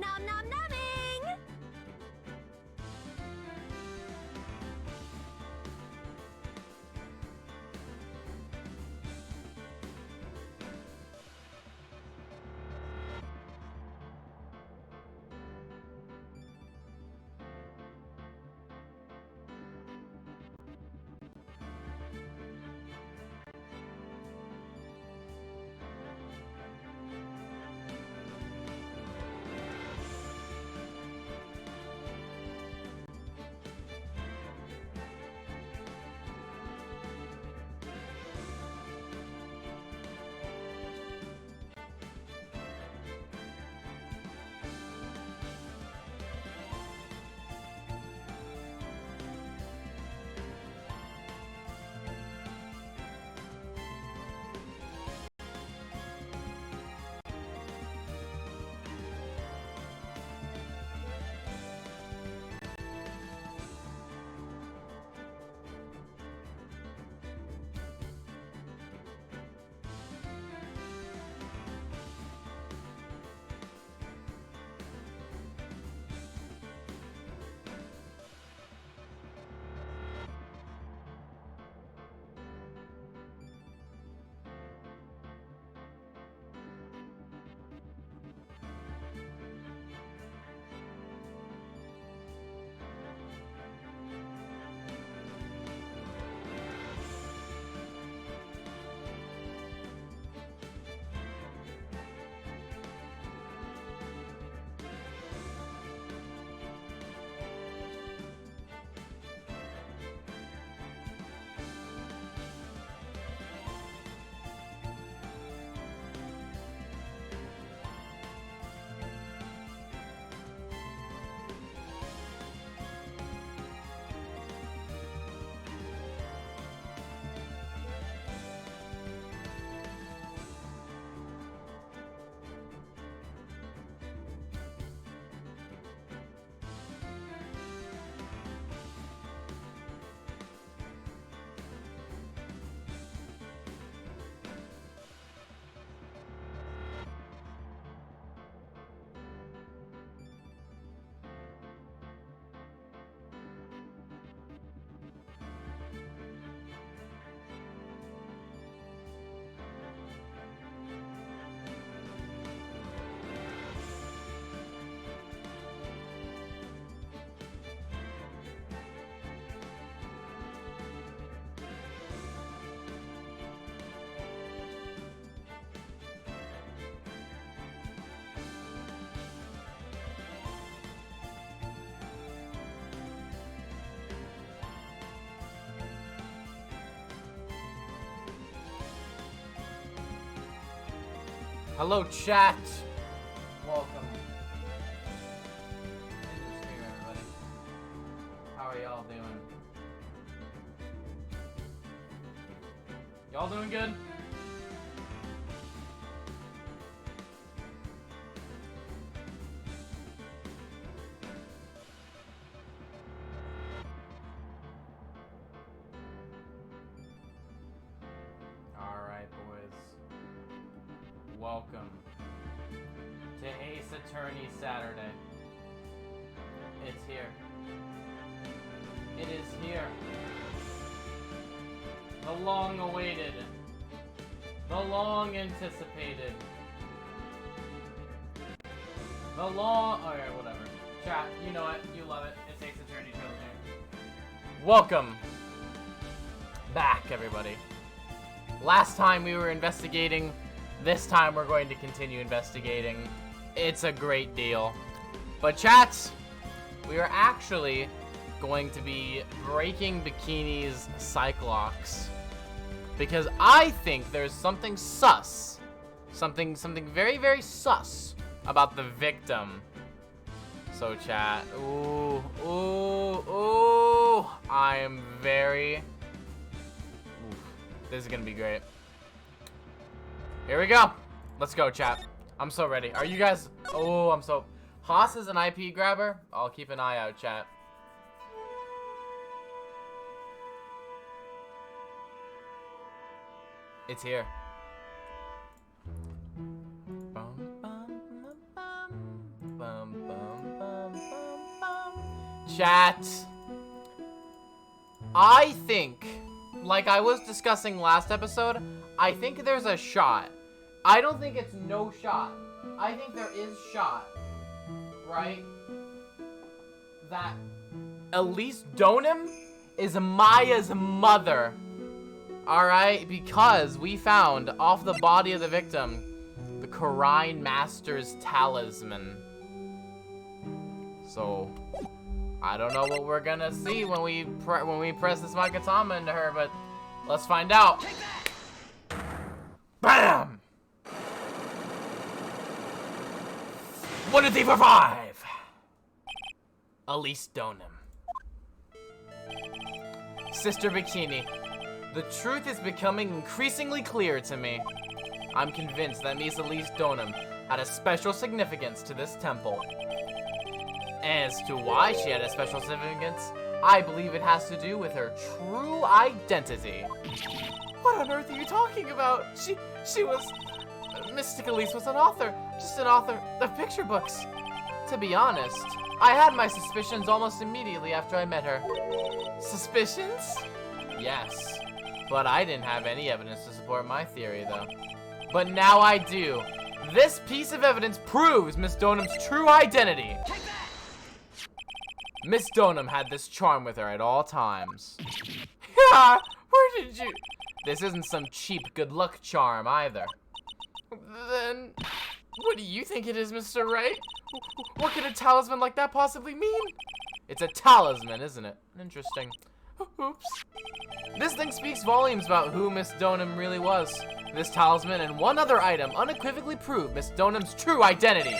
Nom nom nomming! Hello, chat. Welcome into the stream, everybody. How are y'all doing? Y'all doing good? Alright, boys. Welcome to Ace Attorney Saturday. It's here. It is here. The long awaited. The long anticipated. The long... Alright, whatever. Chat, you know it. You love it. It's Ace Attorney Trilogy. Welcome back, everybody. Last time we were investigating. This time we're going to continue investigating. It's a great deal. But chats, we are actually going to be breaking Bikini's Cyclox. Because I think there's something sus. Something very, very sus about the victim. So chat, ooh. I am very... Oof, this is gonna be great. Here we go. Let's go, chat. I'm so ready. Are you guys... Oh, I'm so... Haas is an IP grabber? I'll keep an eye out, chat. It's here. Bum, bum, bum, bum, Chat. I think, like I was discussing last episode, I think there's a shot. I don't think it's no shot. I think there is shot, right? That Elise Donim is Maya's mother. Alright? Because we found off the body of the victim the Corrine Master's talisman. So, I don't know what we're gonna see when we press this Magatama into her, but let's find out. BAM! 1, 2, 3, 4, 5. Elise Donim. Sister Bikini, the truth is becoming increasingly clear to me. I'm convinced that Miss Elise Donim had a special significance to this temple. As to why she had a special significance, I believe it has to do with her true identity. What on earth are you talking about? She was... Mystic Elise was an author. Just an author of picture books. To be honest, I had my suspicions almost immediately after I met her. Suspicions? Yes. But I didn't have any evidence to support my theory, though. But now I do. This piece of evidence proves Miss Donum's true identity. Miss Donim had this charm with her at all times. Yeah, where did you... This isn't some cheap good luck charm either. Then, what do you think it is, Mr. Wright? What could a talisman like that possibly mean? It's a talisman, isn't it? Interesting. Oops. This thing speaks volumes about who Miss Donim really was. This talisman and one other item unequivocally prove Miss Donim's true identity.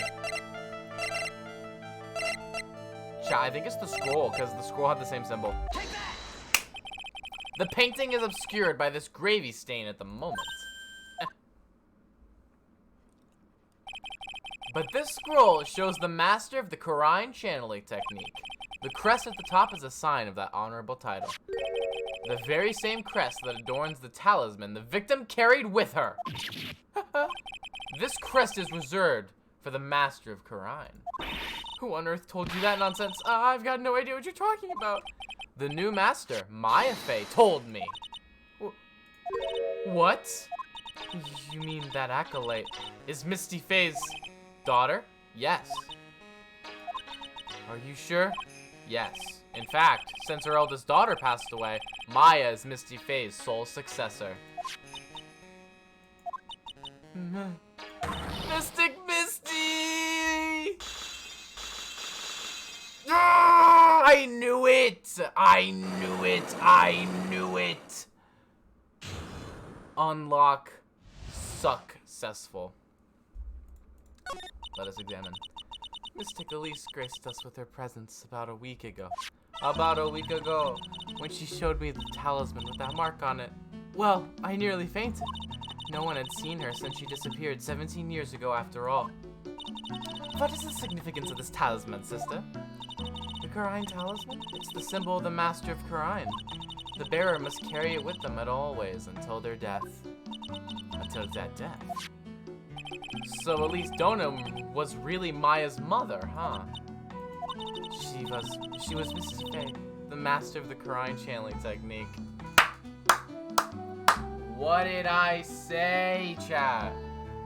I think it's the scroll, because the scroll had the same symbol. The painting is obscured by this gravy stain at the moment. But this scroll shows the master of the Corrine channeling technique. The crest at the top is a sign of that honorable title. The very same crest that adorns the talisman the victim carried with her. This crest is reserved for the master of Corrine. Who on earth told you that nonsense? I've got no idea what you're talking about. The new master, Maya Fey, told me. What? You mean that acolyte is Misty Fey's daughter? Yes. Are you sure? Yes. In fact, since her eldest daughter passed away, Maya is Misty Fey's sole successor. Mystic Misty! Ah, I knew it! I knew it! I knew it! Unlock successful. Let us examine. Mystic Elise graced us with her presence about a week ago. When she showed me the talisman with that mark on it. Well, I nearly fainted. No one had seen her since she disappeared 17 years ago after all. What is the significance of this talisman, sister? The Corrine talisman? It's the symbol of the master of Corrine. The bearer must carry it with them at always until their death. Until that death. So Elise Donim was really Maya's mother, huh? She was Mrs. Fey, the master of the Corrine channeling technique. What did I say, chat?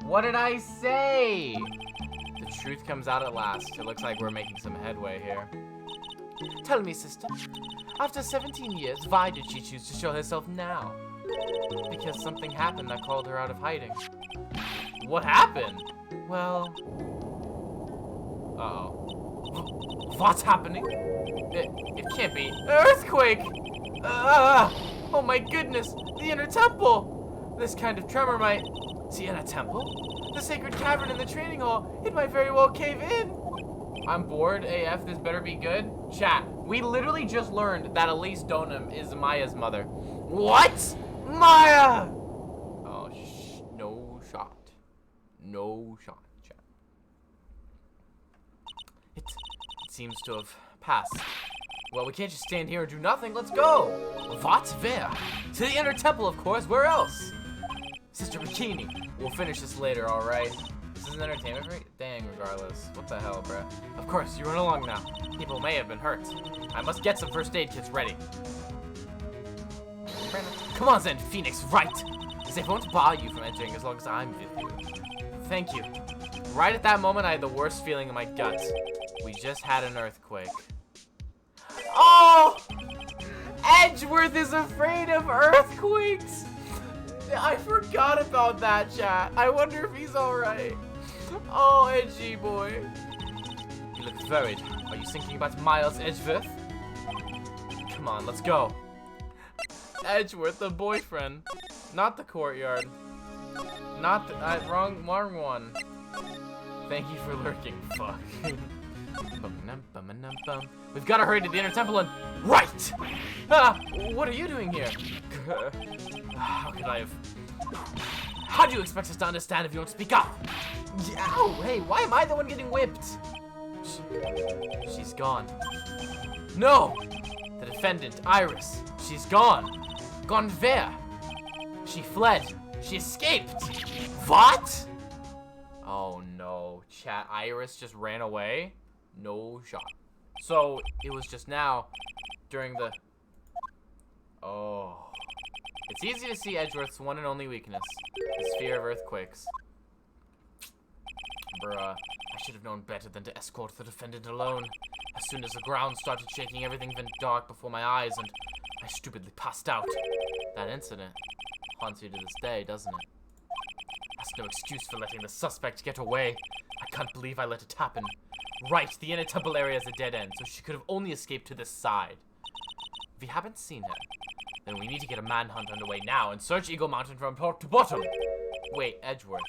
What did I say? The truth comes out at last. It looks like we're making some headway here. Tell me, sister, after 17 years, why did she choose to show herself now? Because something happened that called her out of hiding. What happened? Well... Uh-oh. What's happening? It can't be. Earthquake! Oh my goodness! The inner temple! This kind of tremor might... The inner temple? The sacred cavern in the training hall. It might very well cave in. I'm bored AF, this better be good. Chat, we literally just learned that Elise Donim is Maya's mother. What? Maya! Oh, no shot. No shot, chat. It seems to have passed. Well, we can't just stand here and do nothing. Let's go. What? Where? To the inner temple, of course. Where else? Sister Bikini. We'll finish this later, alright? This is an entertainment for me? Dang, regardless. What the hell, bruh? Of course, you run along now. People may have been hurt. I must get some first aid kits ready. Come on, Zen Phoenix, right! As if I won't bar you from entering as long as I'm with you. Thank you. Right at that moment, I had the worst feeling in my gut. We just had an earthquake. Oh! Edgeworth is afraid of earthquakes! I forgot about that, chat. I wonder if he's alright. Oh, Edgy boy. You look worried. Are you thinking about Miles Edgeworth? Come on, let's go. Edgeworth, the boyfriend. Not the courtyard. Not the... wrong one. Thank you for lurking, fuck. We've got to hurry to the inner temple and... Right! Ah, what are you doing here? How could I have... How do you expect us to understand if you don't speak up? Ow, hey, why am I the one getting whipped? She's gone. No! The defendant, Iris. She's gone. Gone where? She fled. She escaped. What? Oh no, chat, Iris just ran away? No shot. So, it was just now, during the... Oh. It's easy to see Edgeworth's one and only weakness, his fear of earthquakes. Bruh, I should have known better than to escort the defendant alone. As soon as the ground started shaking, everything went dark before my eyes, and I stupidly passed out. That incident haunts you to this day, doesn't it? That's no excuse for letting the suspect get away. I can't believe I let it happen. Right, the inner temple area is a dead end, so she could have only escaped to this side. If we haven't seen her, then we need to get a manhunt underway now and search Eagle Mountain from top to bottom. Wait, Edgeworth,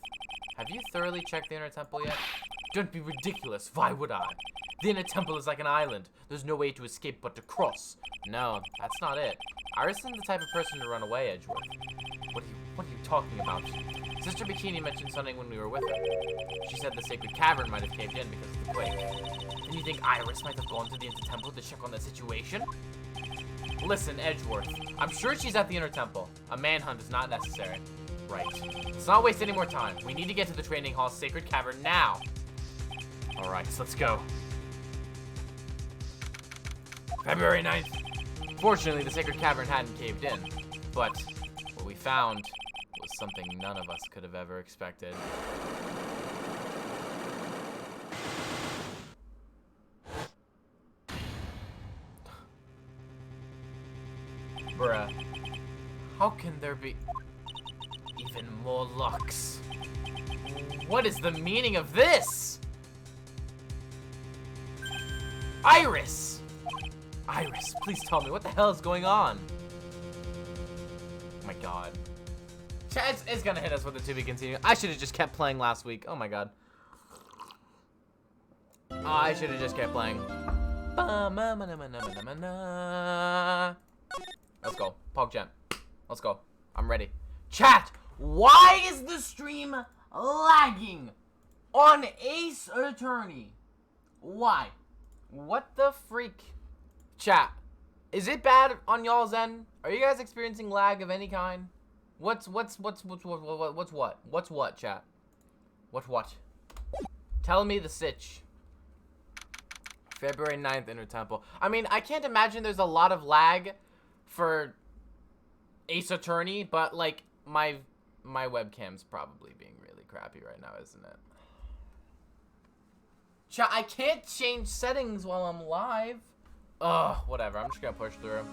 have you thoroughly checked the inner temple yet? Don't be ridiculous, why would I? The inner temple is like an island. There's no way to escape but to cross. No, that's not it. Iris isn't the type of person to run away, Edgeworth. What are you talking about? Sister Bikini mentioned something when we were with her. She said the sacred cavern might have caved in because of the quake. And you think Iris might have gone to the inner temple to check on the situation? Listen, Edgeworth, I'm sure she's at the inner temple. A manhunt is not necessary. Right. Let's not waste any more time. We need to get to the training hall's sacred cavern now. Alright, so let's go. February 9th. Fortunately, the sacred cavern hadn't caved in, but what we found was something none of us could have ever expected. Bruh. How can there be even more locks? What is the meaning of this? Iris! Iris, please tell me, what the hell is going on? Oh my god. It's gonna hit us with a to be continued. I should have just kept playing last week. Oh my god. Oh, I should have just kept playing. Let's go. PogChamp. Let's go. I'm ready. Chat! Why is the stream lagging on Ace Attorney? Why? What the freak? Chat. Is it bad on y'all's end? Are you guys experiencing lag of any kind? What's what, chat? What? Tell me the sitch. February 9th, Inner Temple. I mean, I can't imagine there's a lot of lag for Ace Attorney, but like my webcam's probably being really crappy right now, isn't it? Chat, I can't change settings while I'm live. Ugh, whatever. I'm just gonna push through.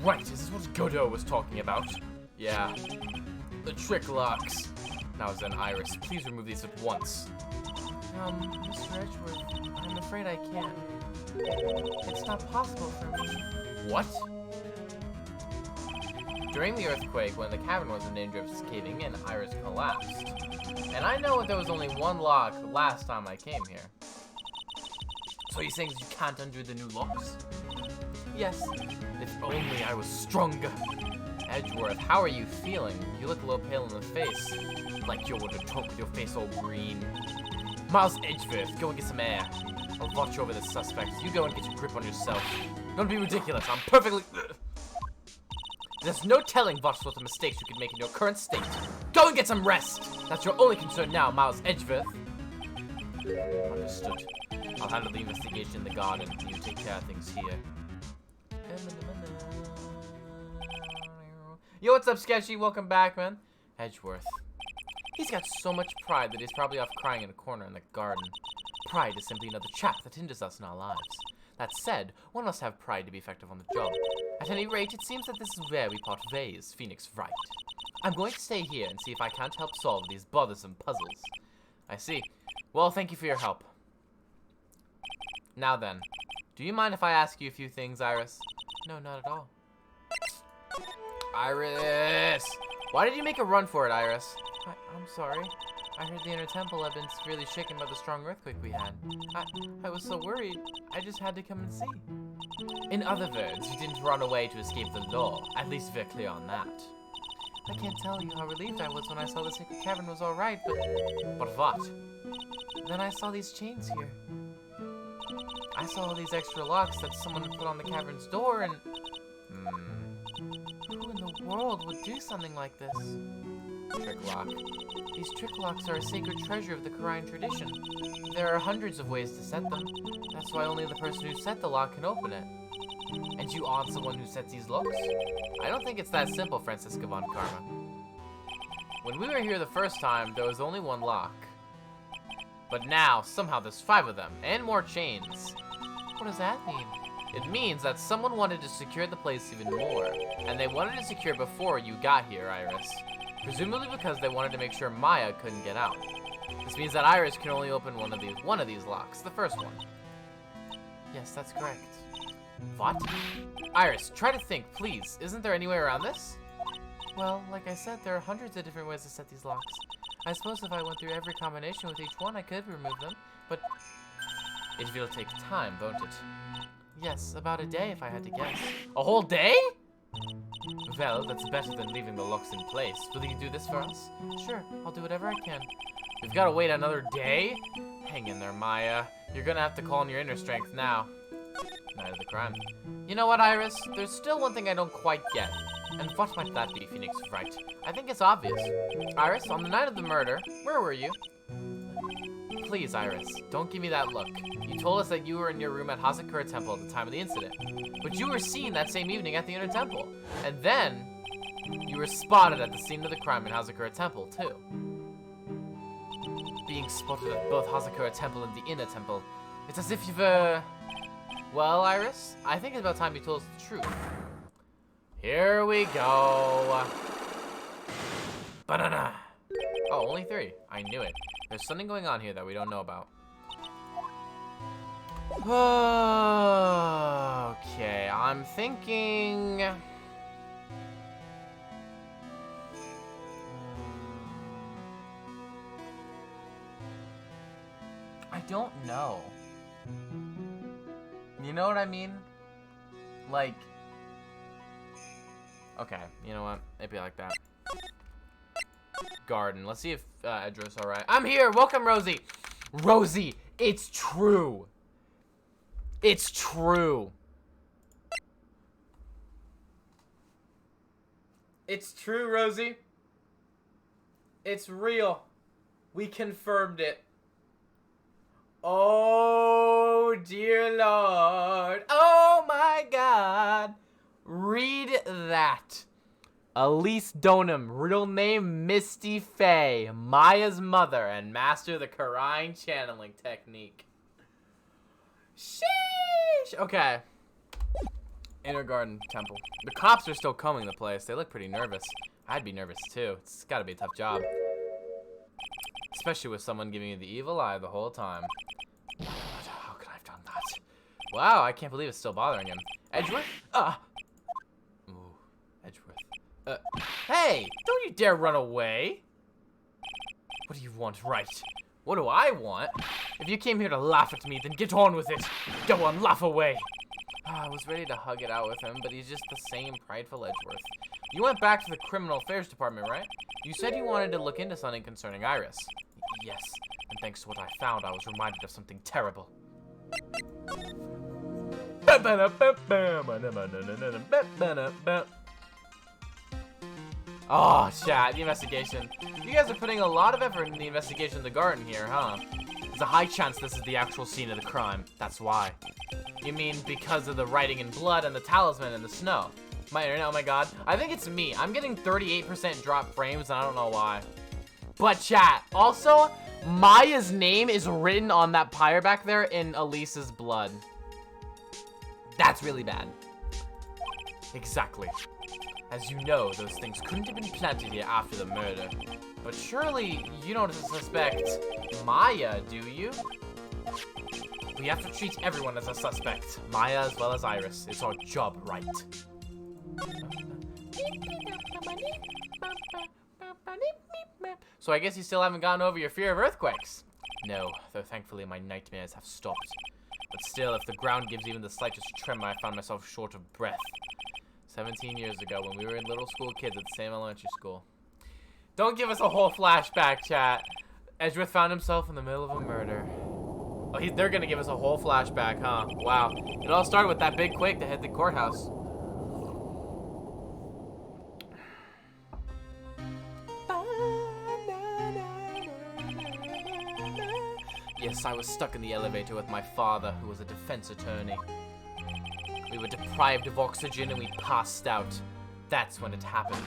Right, this is what Godot was talking about. Yeah. The trick locks. Now then, Iris, please remove these at once. Mr. Edgeworth, I'm afraid I can't. It's not possible for me. What? During the earthquake, when the cavern was in danger of caving in, Iris collapsed. And I know there was only one lock last time I came here. So you're saying you can't undo the new locks? Yes. If only I was stronger. Edgeworth, how are you feeling? You look a little pale in the face. Like you would have talked with your face all green. Miles Edgeworth, go and get some air. I'll watch over the suspect. You go and get your grip on yourself. Don't be ridiculous. I'm perfectly... There's no telling what sort of mistakes you could make in your current state. Go and get some rest! That's your only concern now, Miles Edgeworth. Understood. I'll handle the investigation in the garden, and you take care of things here. Yo, what's up, Sketchy? Welcome back, man. Edgeworth. He's got so much pride that he's probably off crying in a corner in the garden. Pride is simply another trap that hinders us in our lives. That said, one must have pride to be effective on the job. At any rate, it seems that this is where we part ways, Phoenix Wright. I'm going to stay here and see if I can't help solve these bothersome puzzles. I see. Well, thank you for your help. Now then, do you mind if I ask you a few things, Iris? No, not at all. Iris! Why did you make a run for it, Iris? I'm sorry. I heard the inner temple had been severely shaken by the strong earthquake we had. I was so worried, I just had to come and see. In other words, you didn't run away to escape the law. At least we're clear on that. I can't tell you how relieved I was when I saw the secret cavern was alright, but... But what? Then I saw these chains here. I saw all these extra locks that someone had put on the cavern's door, and... Who in the world would do something like this? Trick lock. These trick locks are a sacred treasure of the Karayan tradition. There are hundreds of ways to set them. That's why only the person who set the lock can open it. And you aren't the one who sets these locks? I don't think it's that simple, Francisca von Karma. When we were here the first time, there was only one lock. But now, somehow there's 5 of them, and more chains. What does that mean? It means that someone wanted to secure the place even more, and they wanted to secure before you got here, Iris. Presumably because they wanted to make sure Maya couldn't get out. This means that Iris can only open one of these locks, the first one. Yes, that's correct. What? Iris, try to think, please. Isn't there any way around this? Well, like I said, there are hundreds of different ways to set these locks. I suppose if I went through every combination with each one, I could remove them, but it will take time, won't it? Yes, about a day if I had to guess. A whole day? Well, that's better than leaving the locks in place. Will you do this for us? Sure, I'll do whatever I can. We've got to wait another day? Hang in there, Maya. You're gonna have to call on your inner strength now. Night of the crime. You know what, Iris? There's still one thing I don't quite get. And what might that be, Phoenix Wright? I think it's obvious. Iris, on the night of the murder, where were you? Please, Iris, don't give me that look. You told us that you were in your room at Hazakura Temple at the time of the incident. But you were seen that same evening at the Inner Temple. And then, you were spotted at the scene of the crime in Hazakura Temple, too. Being spotted at both Hazakura Temple and the Inner Temple, it's as if you were... Well, Iris, I think it's about time you told us the truth. Here we go. Banana. Oh, only 3. I knew it. There's something going on here that we don't know about. Okay, I'm thinking... I don't know. You know what I mean? Like... Okay, you know what? It'd be like that. Garden. Let's see if Edgeworth's alright. I'm here! Welcome, Rosie! Rosie, it's true! It's true! It's true, Rosie. It's real. We confirmed it. Oh, dear Lord. Oh, my God. Read that. Elise Donham, real name Misty Faye, Maya's mother and master of the Karayan channeling technique. Sheesh. Okay. Inner Garden Temple. The cops are still combing the place. They look pretty nervous. I'd be nervous too. It's gotta be a tough job. Especially with someone giving you the evil eye the whole time. How could I have done that? Wow, I can't believe it's still bothering him. Edgeworth? Ooh, Edgeworth. Hey! Don't you dare run away! What do you want, right? What do I want? If you came here to laugh at me, then get on with it! Go on, laugh away! I was ready to hug it out with him, but he's just the same prideful Edgeworth. You went back to the Criminal Affairs Department, right? You said you wanted to look into something concerning Iris. Yes, and thanks to what I found, I was reminded of something terrible. Oh, chat, the investigation. You guys are putting a lot of effort in the investigation of the garden here, huh? There's a high chance this is the actual scene of the crime. That's why. You mean because of the writing in blood and the talisman in the snow? My internet, oh my god. I think it's me. I'm getting 38% drop frames, and I don't know why. But chat, also, Maya's name is written on that pyre back there in Elise's blood. That's really bad. Exactly. As you know, those things couldn't have been planted here after the murder. But surely you don't suspect Maya, do you? We have to treat everyone as a suspect, Maya as well as Iris. It's our job, right? So I guess you still haven't gotten over your fear of earthquakes? No, though thankfully my nightmares have stopped. But still, if the ground gives even the slightest tremor, I found myself short of breath. 17 years ago, when we were in little school kids at the same elementary school. Don't give us a whole flashback, chat. Edgeworth found himself in the middle of a murder. Oh, they're gonna give us a whole flashback, huh? Wow. It all started with that big quake that hit the courthouse. Yes, I was stuck in the elevator with my father, who was a defense attorney. We were deprived of oxygen and we passed out. That's when it happened.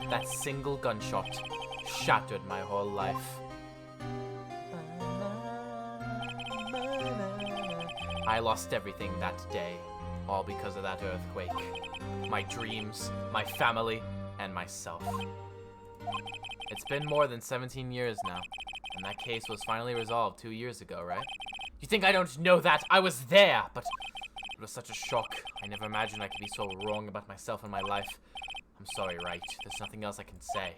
That single gunshot shattered my whole life. I lost everything that day, all because of that earthquake. My dreams, my family, and myself. It's been more than 17 years now, and that case was finally resolved 2 years ago, right? You think I don't know that? I was there, but it was such a shock. I never imagined I could be so wrong about myself and my life. I'm sorry, right? There's nothing else I can say.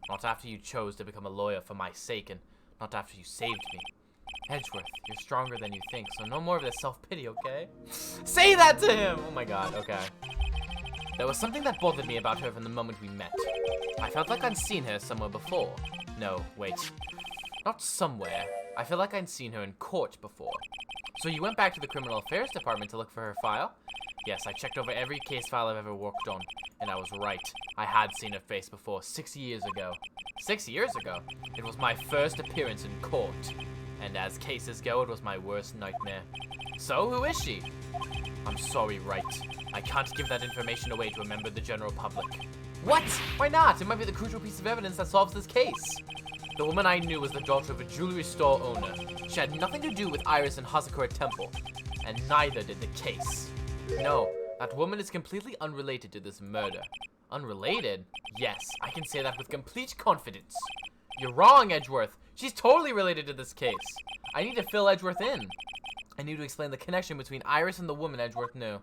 Not after you chose to become a lawyer for my sake, and not after you saved me. Edgeworth, you're stronger than you think, so no more of this self-pity, okay? Say that to him! Oh my god, okay. There was something that bothered me about her from the moment we met. I felt like I'd seen her somewhere before. No, wait. Not somewhere. I feel like I'd seen her in court before. So you went back to the Criminal Affairs Department to look for her file? Yes, I checked over every case file I've ever worked on, and I was right. I had seen her face before 6 years ago. 6 years ago? It was my first appearance in court. And as cases go, it was my worst nightmare. So, who is she? I'm sorry, Wright. I can't give that information away to a member of the general public. What? Why not? It might be the crucial piece of evidence that solves this case. The woman I knew was the daughter of a jewelry store owner. She had nothing to do with Iris and Hazakura Temple, and neither did the case. No, that woman is completely unrelated to this murder. Unrelated? Yes, I can say that with complete confidence. You're wrong, Edgeworth. She's totally related to this case. I need to fill Edgeworth in. I need to explain the connection between Iris and the woman Edgeworth knew.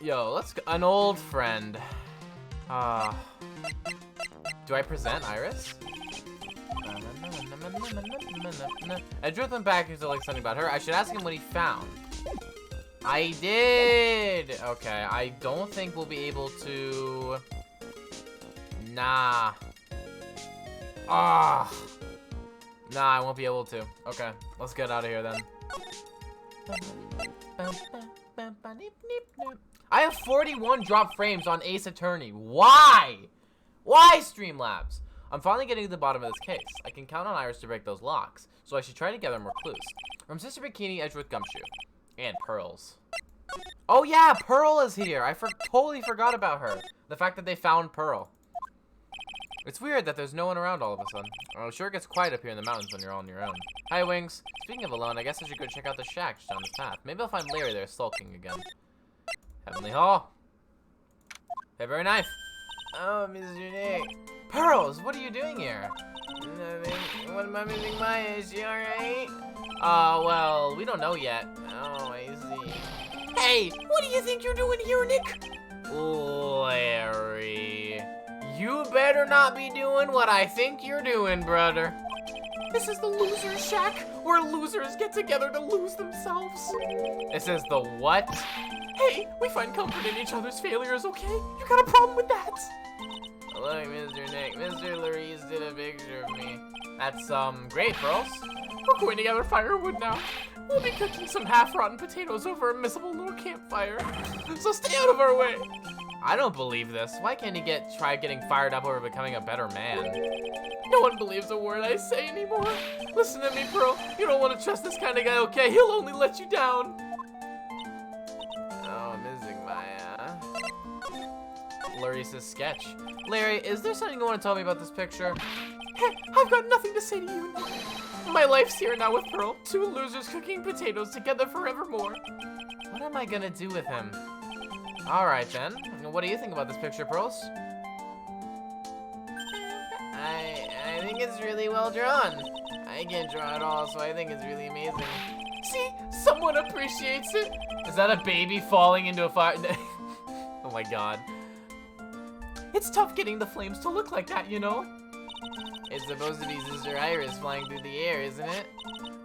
Yo, let's go. An old friend. Do I present Iris? Edgeworth went back to like something about her. I should ask him what he found. I did! Okay, I don't think we'll be able to... Nah. Ah. Nah, I won't be able to. Okay, let's get out of here then. I have 41 drop frames on Ace Attorney. Why? Why, Streamlabs? I'm finally getting to the bottom of this case. I can count on Iris to break those locks, so I should try to gather more clues. From Sister Bikini, Edgeworth Gumshoe. And Pearls. Oh yeah, Pearl is here. I totally forgot about her. The fact that they found Pearl. It's weird that there's no one around all of a sudden. Oh, sure it gets quiet up here in the mountains when you're on your own. Hi, Wings. Speaking of alone, I guess I should go check out the shack just down this path. Maybe I'll find Larry there sulking again. Heavenly Hall. February 9th. Oh, Mr. Nick. Pearls, what are you doing here? Nothing. What am I missing, Maya? Is she alright? Well, we don't know yet. Oh, I see. Hey, what do you think you're doing here, Nick? Larry. You better not be doing what I think you're doing, brother. This is the loser's shack, where losers get together to lose themselves. This is the what? Hey, we find comfort in each other's failures, okay? You got a problem with that? Look, Mr. Nick. Mr. Larice did a picture of me. That's, great, Pearls. We're going to gather firewood now. We'll be cooking some half-rotten potatoes over a miserable little campfire. So stay out of our way. I don't believe this. Why can't he try getting fired up over becoming a better man? No one believes a word I say anymore. Listen to me, Pearl. You don't want to trust this kind of guy, okay? He'll only let you down. Oh, I'm missing Maya. Larice's sketch. Larry, is there something you want to tell me about this picture? Hey, I've got nothing to say to you. My life's here now with Pearl. Two losers cooking potatoes together forevermore. What am I gonna do with him? Alright then. What do you think about this picture, Pearls? I think it's really well drawn. I can't draw at all, so I think it's really amazing. See? Someone appreciates it. Is that a baby falling into a fire? Oh my god. It's tough getting the flames to look like that, you know? It's supposed to be Sister Iris flying through the air, isn't it?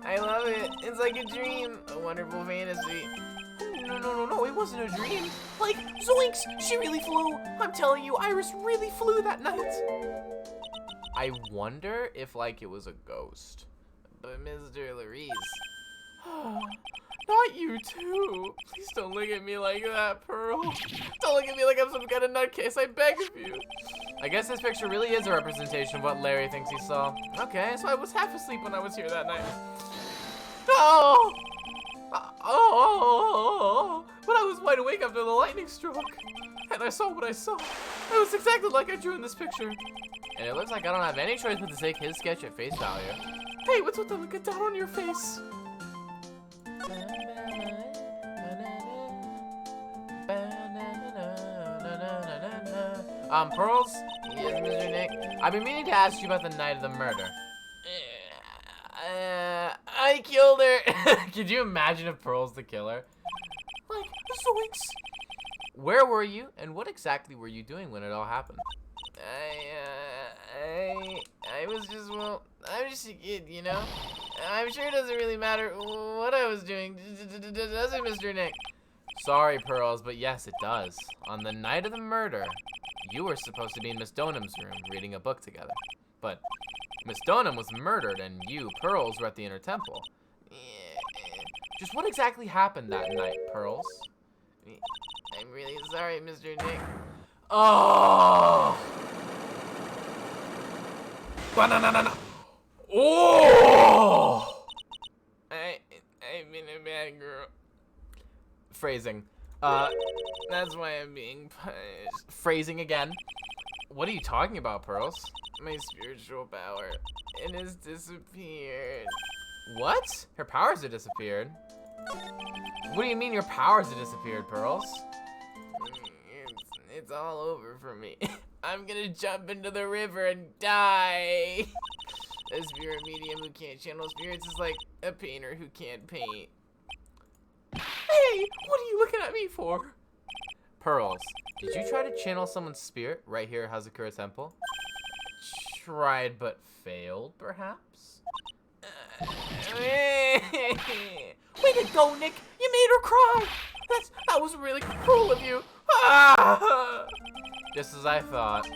I love it. It's like a dream. A wonderful fantasy. No, it wasn't a dream. Like, zoinks! She really flew! I'm telling you, Iris really flew that night! I wonder if, like, it was a ghost. But Mr. Larice... Not you too! Please don't look at me like that, Pearl. Don't look at me like I'm some kind of nutcase, I beg of you. I guess this picture really is a representation of what Larry thinks he saw. Okay, so I was half asleep when I was here that night. No! But I was wide awake after the lightning struck. And I saw what I saw. It was exactly like I drew in this picture. And it looks like I don't have any choice but to take his sketch at face value. Hey, what's with the look of doubt on your face? Pearls? Yes, Mr. Nick? I've been meaning to ask you about the night of the murder. I killed her. Could you imagine if Pearl's the killer? Like, zoinks. Where were you, and what exactly were you doing when it all happened? I was just, well, I'm just a kid, you know? I'm sure it doesn't really matter what I was doing, does it, Mr. Nick? Sorry, Pearls, but yes, it does. On the night of the murder, you were supposed to be in Miss Donham's room reading a book together. But Miss Donham was murdered, and you, Pearls, were at the Inner Temple. Just what exactly happened that night, Pearls? I'm really sorry, Mr. Nick. Oh! Banana! Oh! I've been a bad girl. Phrasing. That's why I'm being punished. Phrasing again. What are you talking about, Pearls? My spiritual power. It has disappeared. What? Her powers have disappeared? What do you mean your powers have disappeared, Pearls? It's all over for me. I'm gonna jump into the river and die. A spirit medium who can't channel spirits is like a painter who can't paint. Hey, what are you looking at me for? Pearls, did you try to channel someone's spirit right here at Hazakura Temple? Tried but failed, perhaps? Way to go, Nick! You made her cry! That was really cruel of you! Ah! Just as I thought.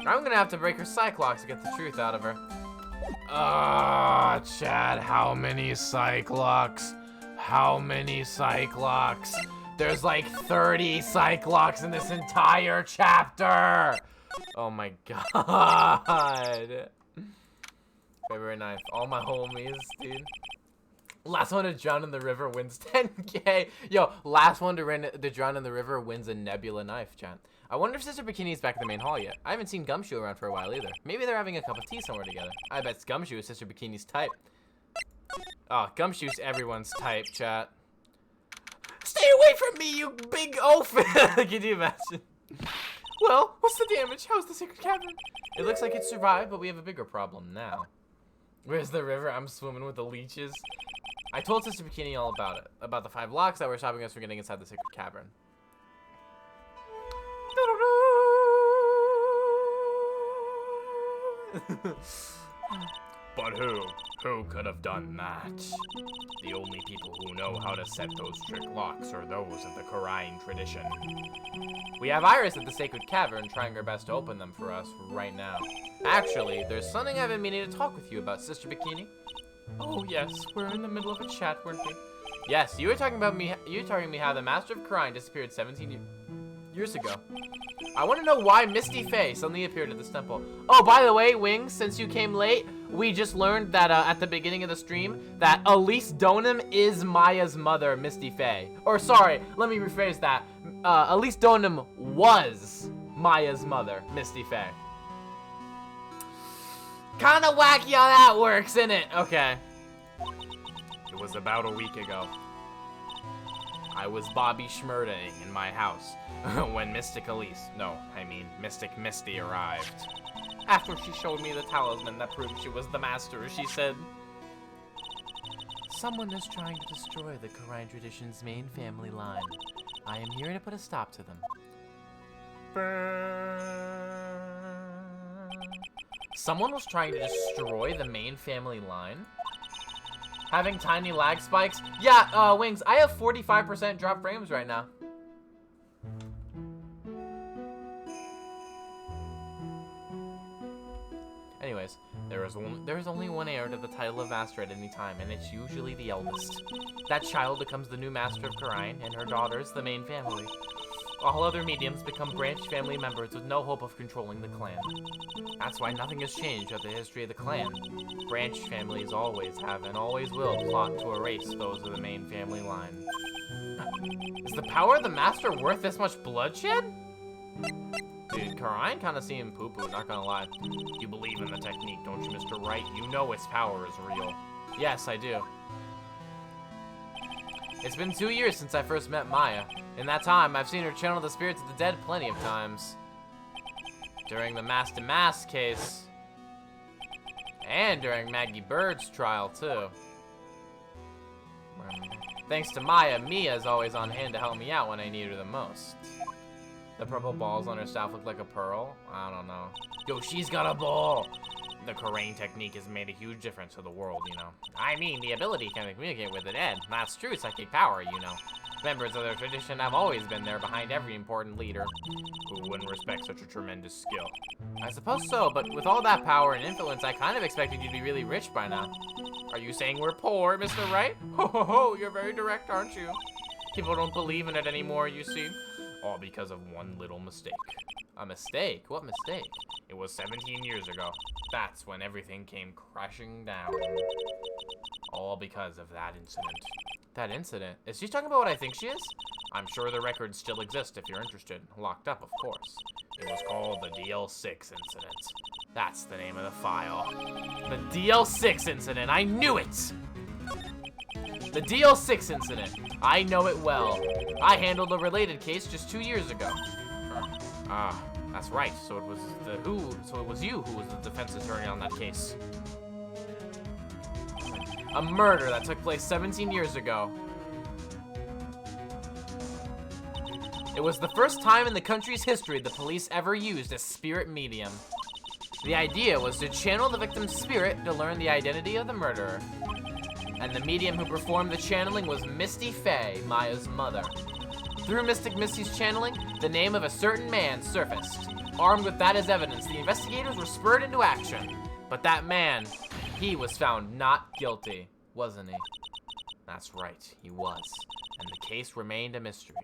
I'm gonna have to break her Cyclops to get the truth out of her. Chad, how many Cyclops? How many Cyclops? There's like 30 Cyclops in this entire chapter! Oh my god. February 9th. All my homies, dude. Last one to drown in the river wins 10K. Yo, last one to drown in the river wins a Nebula knife, chat. I wonder if Sister Bikini's back at the main hall yet. I haven't seen Gumshoe around for a while either. Maybe they're having a cup of tea somewhere together. I bet Gumshoe is Sister Bikini's type. Oh, Gumshoe's everyone's type, chat. Stay away from me, you big oaf! Can you imagine? Well, what's the damage? How's the secret cavern? It looks like it survived, but we have a bigger problem now. Where's the river? I'm swimming with the leeches. I told Sister Bikini all about it. About the 5 locks that were stopping us from getting inside the secret cavern. But who? Who could have done that? The only people who know how to set those trick locks are those of the Karain tradition. We have Iris at the Sacred Cavern trying her best to open them for us right now. Actually, there's something I've been meaning to talk with you about, Sister Bikini. Oh yes, we're in the middle of a chat, weren't we? Yes, you were talking me how the Master of Karain disappeared 17 years ago. I want to know why Misty Faye suddenly appeared at this temple. Oh, by the way, Wings, since you came late, we just learned that at the beginning of the stream that Elise Donum is Maya's mother, Misty Faye. Or sorry, let me rephrase that. Elise Donum was Maya's mother, Misty Faye. Kinda wacky how that works, isn't it? Okay. It was about a week ago. I was Bobby Schmurdaing in my house when Mystic Misty arrived. After she showed me the talisman that proved she was the master, she said, "Someone is trying to destroy the Karain tradition's main family line. I am here to put a stop to them." Someone was trying to destroy the main family line? Having tiny lag spikes? Yeah, Wings, I have 45% drop frames right now. Anyways, there is only one heir to the title of master at any time, and it's usually the eldest. That child becomes the new master of Karain, and her daughters the main family. All other mediums become branch family members with no hope of controlling the clan. That's why nothing has changed of the history of the clan. Branch families always have and always will plot to erase those of the main family line. Is the power of the master worth this much bloodshed? Dude, Karain kind of seemed poo-poo, not gonna lie. You believe in the technique, don't you, Mr. Wright? You know its power is real. Yes, I do. It's been 2 years since I first met Maya. In that time, I've seen her channel the spirits of the dead plenty of times. During the Master Mask case. And during Maggie Bird's trial, too. Thanks to Maya, Mia's always on hand to help me out when I need her the most. The purple balls on her staff look like a pearl? I don't know. Yo, she's got a ball! The Karain technique has made a huge difference to the world, you know. I mean, the ability can communicate with the dead. That's true psychic power, you know. Members of their tradition have always been there behind every important leader. Who wouldn't respect such a tremendous skill? I suppose so, but with all that power and influence, I kind of expected you to be really rich by now. Are you saying we're poor, Mr. Wright? Ho ho ho, you're very direct, aren't you? People don't believe in it anymore, you see. All because of one little mistake. A mistake? What mistake? It was 17 years ago. That's when everything came crashing down. All because of that incident. That incident? Is she talking about what I think she is? I'm sure the records still exist if you're interested. Locked up, of course. It was called the DL6 incident. That's the name of the file. The DL6 incident. I knew it! The DL6 incident. I know it well. I handled a related case just 2 years ago. Ah, that's right. So it was you who was the defense attorney on that case. A murder that took place 17 years ago. It was the first time in the country's history the police ever used a spirit medium. The idea was to channel the victim's spirit to learn the identity of the murderer. And the medium who performed the channeling was Misty Faye, Maya's mother. Through Mystic Misty's channeling, the name of a certain man surfaced. Armed with that as evidence, the investigators were spurred into action. But that man, he was found not guilty, wasn't he? That's right, he was. And the case remained a mystery.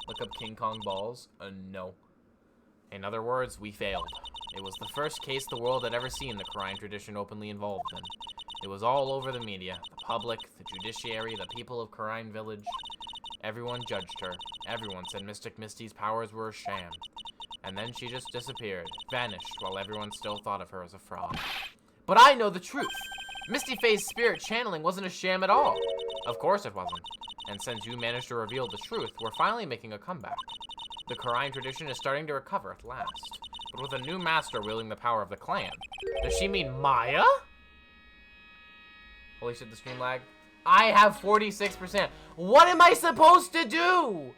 Look up King Kong balls? No. In other words, we failed. It was the first case the world had ever seen the Karain tradition openly involved in. It was all over the media, the public, the judiciary, the people of Karain Village. Everyone judged her. Everyone said Mystic Misty's powers were a sham. And then she just disappeared, vanished, while everyone still thought of her as a fraud. But I know the truth! Misty Faye's spirit channeling wasn't a sham at all. Of course it wasn't. And since you managed to reveal the truth, we're finally making a comeback. The Karain tradition is starting to recover at last. But with a new master wielding the power of the clan. Does she mean Maya? Holy shit, the stream lag. I have 46%. What am I supposed to do?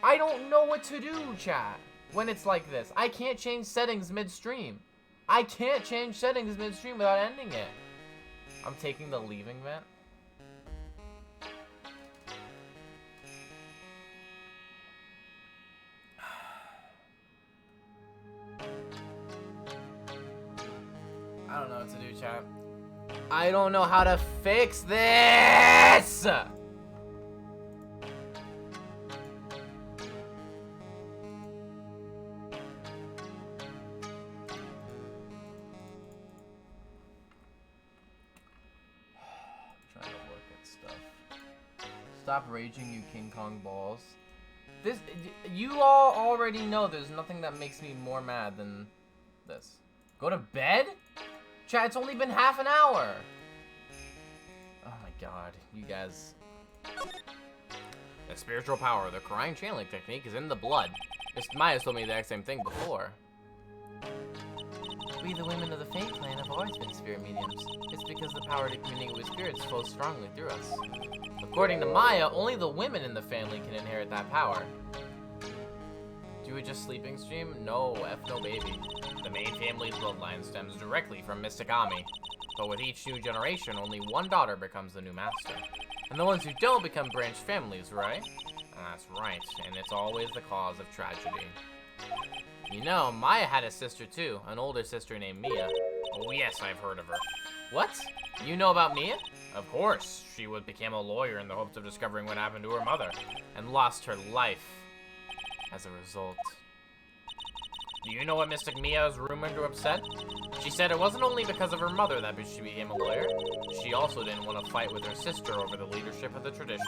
I don't know what to do, chat, when it's like this. I can't change settings mid-stream. I can't change settings midstream without ending it. I'm taking the leaving vent. I don't know what to do, chat. I don't know how to fix this! Stop raging, you King Kong balls. This, you all already know there's nothing that makes me more mad than this. Go to bed? Chat, it's only been half an hour. Oh my god, you guys. The spiritual power, the crying channeling technique is in the blood. Miss Maya told me the exact same thing before. We, the women of the Fate clan, have always been spirit mediums. It's because the power to communicate with spirits flows strongly through us. According to Maya, only the women in the family can inherit that power. Do it just sleeping stream? No, F no baby. The main family's bloodline stems directly from Mystic Ami. But with each new generation, only one daughter becomes the new master. And the ones who don't become branched families, right? That's right, and it's always the cause of tragedy. You know, Maya had a sister too, an older sister named Mia. Oh yes, I've heard of her. What? You know about Mia? Of course. She became a lawyer in the hopes of discovering what happened to her mother, and lost her life as a result. Do you know what Mystic Mia is rumored to have said? She said it wasn't only because of her mother that she became a lawyer. She also didn't want to fight with her sister over the leadership of the tradition.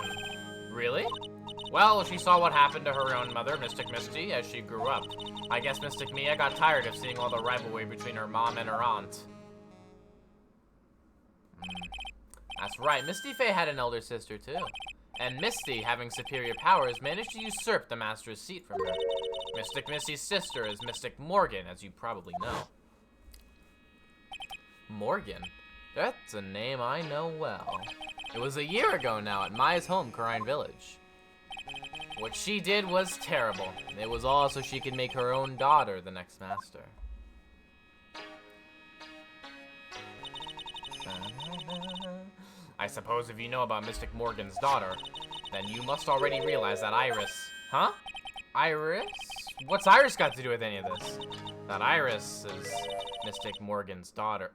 Really? Well, she saw what happened to her own mother, Mystic Misty, as she grew up. I guess Mystic Mia got tired of seeing all the rivalry between her mom and her aunt. That's right, Misty Faye had an elder sister too. And Misty, having superior powers, managed to usurp the Master's seat from her. Mystic Misty's sister is Mystic Morgan, as you probably know. Morgan? That's a name I know well. It was a year ago now at Maya's home, Khura'in Village. What she did was terrible. It was all so she could make her own daughter the next master. I suppose if you know about Mystic Morgan's daughter, then you must already realize that Iris... Huh? Iris? What's Iris got to do with any of this? That Iris is Mystic Morgan's daughter.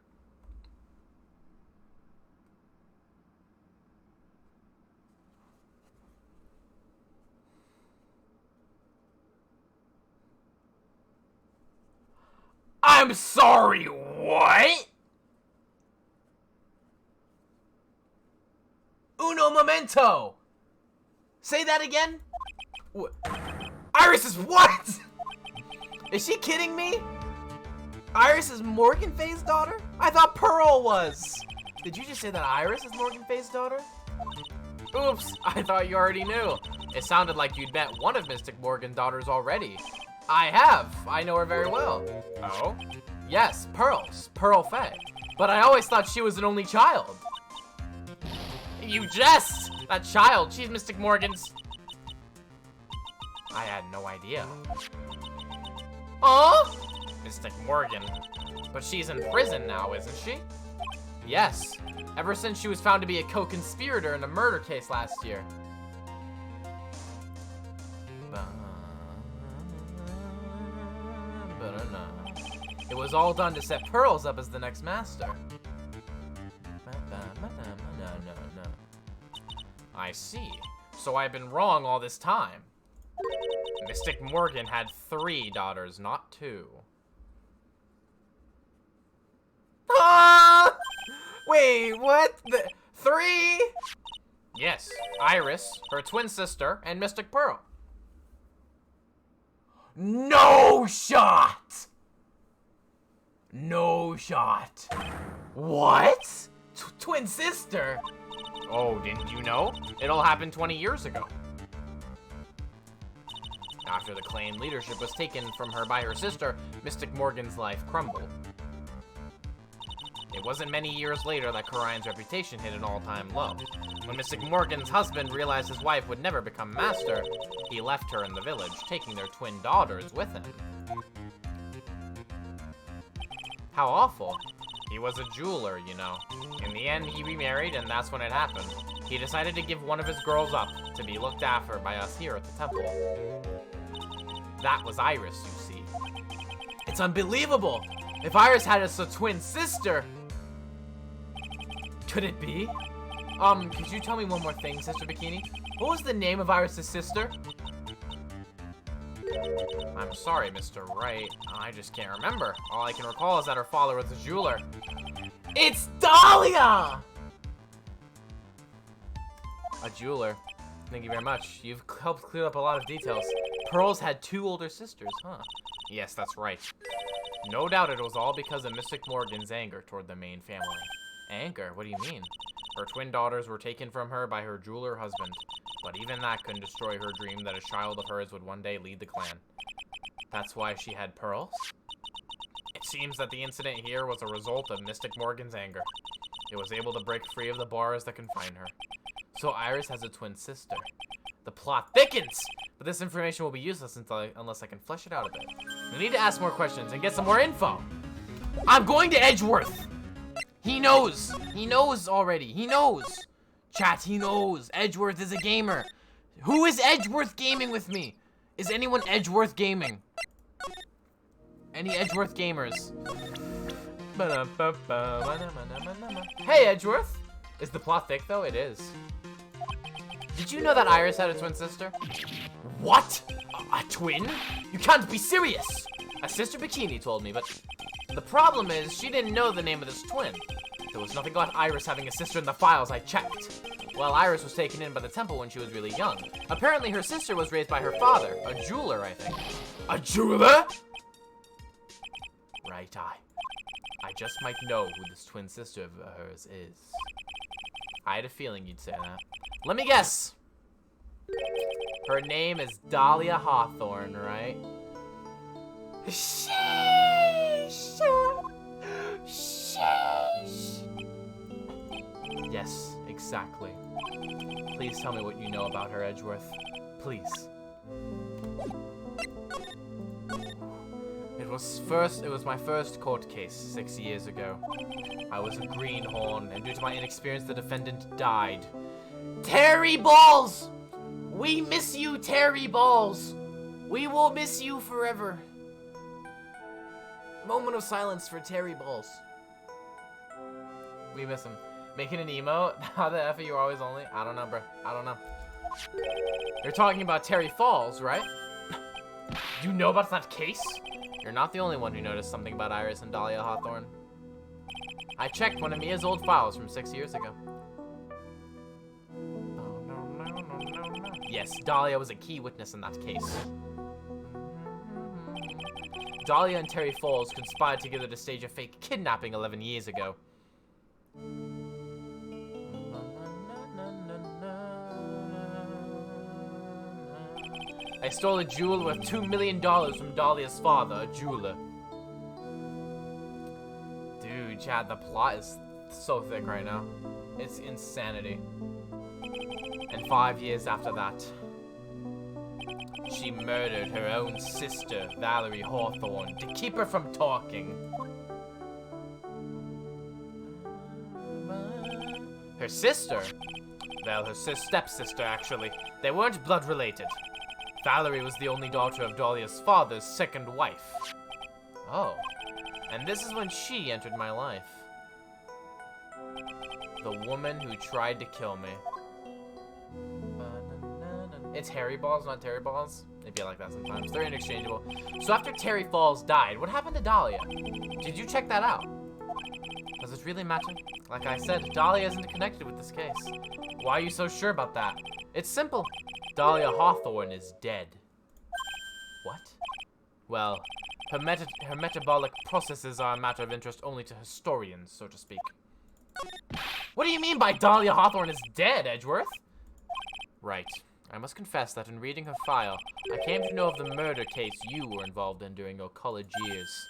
I'm sorry, what? Uno momento! Say that again? Iris is what? Is she kidding me? Iris is Morgan Faye's daughter? I thought Pearl was. Did you just say that Iris is Morgan Faye's daughter? Oops, I thought you already knew. It sounded like you'd met one of Mystic Morgan's daughters already. I have. I know her very well. Oh? Yes, Pearl Faye. But I always thought she was an only child. You jest! That child, she's Mystic Morgan's... I had no idea. Oh? Mystic Morgan. But she's in prison now, isn't she? Yes. Ever since she was found to be a co-conspirator in a murder case last year. It was all done to set Pearls up as the next master. I see. So I've been wrong all this time. Mystic Morgan had 3 daughters, not 2. Ah! Wait, what? 3? Yes, Iris, her twin sister, and Mystic Pearl. No shot! No shot. What? Twin sister? Oh, didn't you know? It all happened 20 years ago. After the clan leadership was taken from her by her sister, Mystic Morgan's life crumbled. It wasn't many years later that Khura'in's reputation hit an all-time low. When Mystic Morgan's husband realized his wife would never become master, he left her in the village, taking their twin daughters with him. How awful. He was a jeweler, you know. In the end, he remarried, and that's when it happened. He decided to give one of his girls up to be looked after by us here at the temple. That was Iris, you see. It's unbelievable! If Iris had a twin sister... Could it be? Could you tell me one more thing, Sister Bikini? What was the name of Iris' sister? I'm sorry, Mr. Wright. I just can't remember. All I can recall is that her father was a jeweler. It's Dahlia! A jeweler. Thank you very much. You've helped clear up a lot of details. Pearls had 2 older sisters, huh? Yes, that's right. No doubt it was all because of Mystic Morgan's anger toward the main family. Anger? What do you mean? Her twin daughters were taken from her by her jeweler husband, but even that couldn't destroy her dream that a child of hers would one day lead the clan. That's why she had pearls? It seems that the incident here was a result of Mystic Morgan's anger. It was able to break free of the bars that confine her. So Iris has a twin sister. The plot thickens! But this information will be useless unless I can flesh it out a bit. We need to ask more questions and get some more info. I'm going to Edgeworth! He knows! He knows already. He knows! Chat, he knows. Edgeworth is a gamer. Who is Edgeworth gaming with me? Is anyone Edgeworth gaming? Any Edgeworth gamers? Hey, Edgeworth! Is the plot thick, though? It is. Did you know that Iris had a twin sister? What? A twin? You can't be serious! A Sister Bikini told me, but the problem is she didn't know the name of this twin. There was nothing about Iris having a sister in the files I checked. Well, Iris was taken in by the temple when she was really young. Apparently her sister was raised by her father, a jeweler, I think. A jeweler? Right eye. I just might know who this twin sister of hers is. I had a feeling you'd say that. Let me guess. Her name is Dahlia Hawthorne, right? Sheesh. Sheesh. Yes, exactly. Please tell me what you know about her, Edgeworth. Please. It was my first court case 6 years ago. I was a greenhorn, and due to my inexperience, the defendant died. Terry Balls! We miss you, Terry Balls! We will miss you forever. Moment of silence for Terry Balls. We miss him. Making an emote? How the F are you always only? I don't know, bro. I don't know. You're talking about Terry Falls, right? You know about that case? You're not the only one who noticed something about Iris and Dahlia Hawthorne. I checked one of Mia's old files from 6 years ago. Yes, Dahlia was a key witness in that case. Dahlia and Terry Falls conspired together to stage a fake kidnapping 11 years ago. I stole a jewel worth $2 million from Dahlia's father, a jeweler. Dude, Chad, the plot is so thick right now. It's insanity. And 5 years after that, she murdered her own sister, Valerie Hawthorne, to keep her from talking. Her sister? Well, her stepsister, actually. They weren't blood related. Valerie was the only daughter of Dahlia's father's second wife. Oh. And this is when she entered my life. The woman who tried to kill me. It's Harry Balls, not Terry Balls. They be like that sometimes. They're interchangeable. So after Terry Falls died, what happened to Dahlia? Did you check that out? Does it really matter? Like I said, Dahlia isn't connected with this case. Why are you so sure about that? It's simple. Dahlia Hawthorne is dead. What? Well, her metabolic processes are a matter of interest only to historians, so to speak. What do you mean by Dahlia Hawthorne is dead, Edgeworth? Right. I must confess that in reading her file, I came to know of the murder case you were involved in during your college years.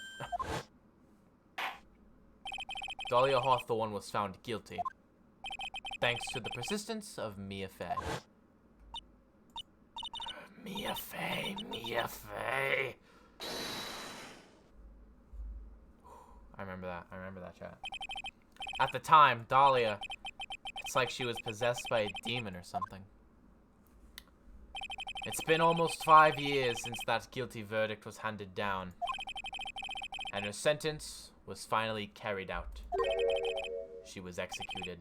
Dahlia Hawthorne was found guilty, thanks to the persistence of Mia Fey. Mia Fey, Mia Fey. I remember that. I remember that, chat. At the time, Dahlia, it's like she was possessed by a demon or something. It's been almost 5 years since that guilty verdict was handed down. And her sentence was finally carried out. She was executed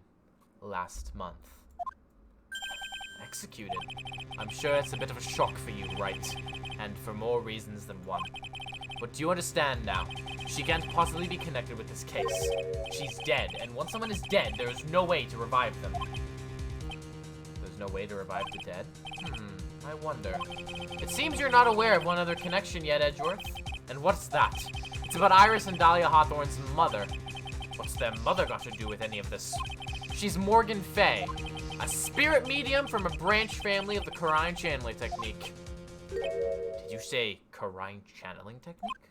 last month. Executed? I'm sure it's a bit of a shock for you, right? And for more reasons than one. But do you understand now? She can't possibly be connected with this case. She's dead, and once someone is dead, there is no way to revive them. There's no way to revive the dead? I wonder. It seems you're not aware of one other connection yet, Edgeworth. And what's that? It's about Iris and Dahlia Hawthorne's mother. What's their mother got to do with any of this? She's Morgan Fay, a spirit medium from a branch family of the Karine channeling technique. Did you say Karine channeling technique?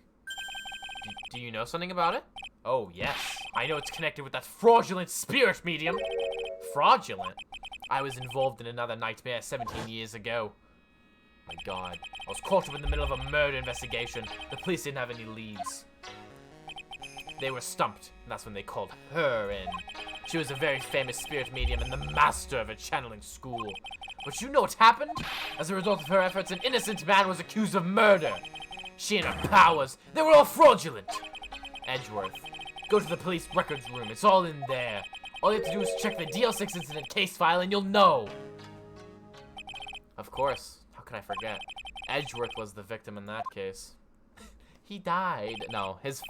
Do you know something about it? Oh, yes. I know it's connected with that fraudulent spirit medium. Fraudulent? I was involved in another nightmare 17 years ago. My God. I was caught up in the middle of a murder investigation. The police didn't have any leads. They were stumped, and that's when they called her in. She was a very famous spirit medium and the master of a channeling school. But you know what happened? As a result of her efforts, an innocent man was accused of murder. She and her powers, they were all fraudulent. Edgeworth, go to the police records room. It's all in there. All you have to do is check the DL6 incident case file and you'll know. Of course. How could I forget? Edgeworth was the victim in that case. He died. No, his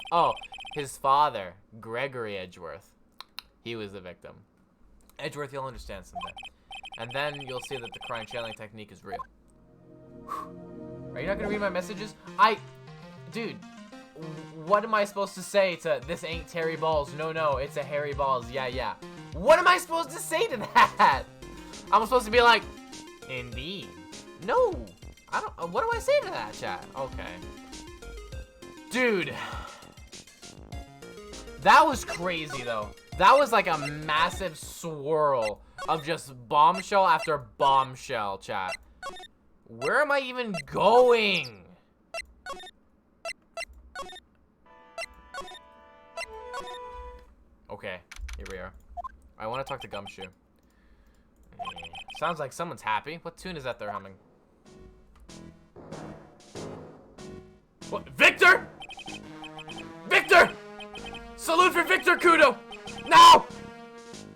father, Gregory Edgeworth. He was the victim. Edgeworth, you'll understand someday. And then you'll see that the Karine channeling technique is real. Are you not gonna read my messages? Dude, what am I supposed to say to this ain't Terry Balls? No, it's a Harry Balls. Yeah. What am I supposed to say to that? I'm supposed to be like, indeed. No, I don't. What do I say to that, chat? Okay. Dude, that was crazy though. That was like a massive swirl of just bombshell after bombshell, chat. Where am I even going? Okay, here we are. I want to talk to Gumshoe. Sounds like someone's happy. What tune is that they're humming? What? Victor! Victor! Salute for Victor Kudo! No!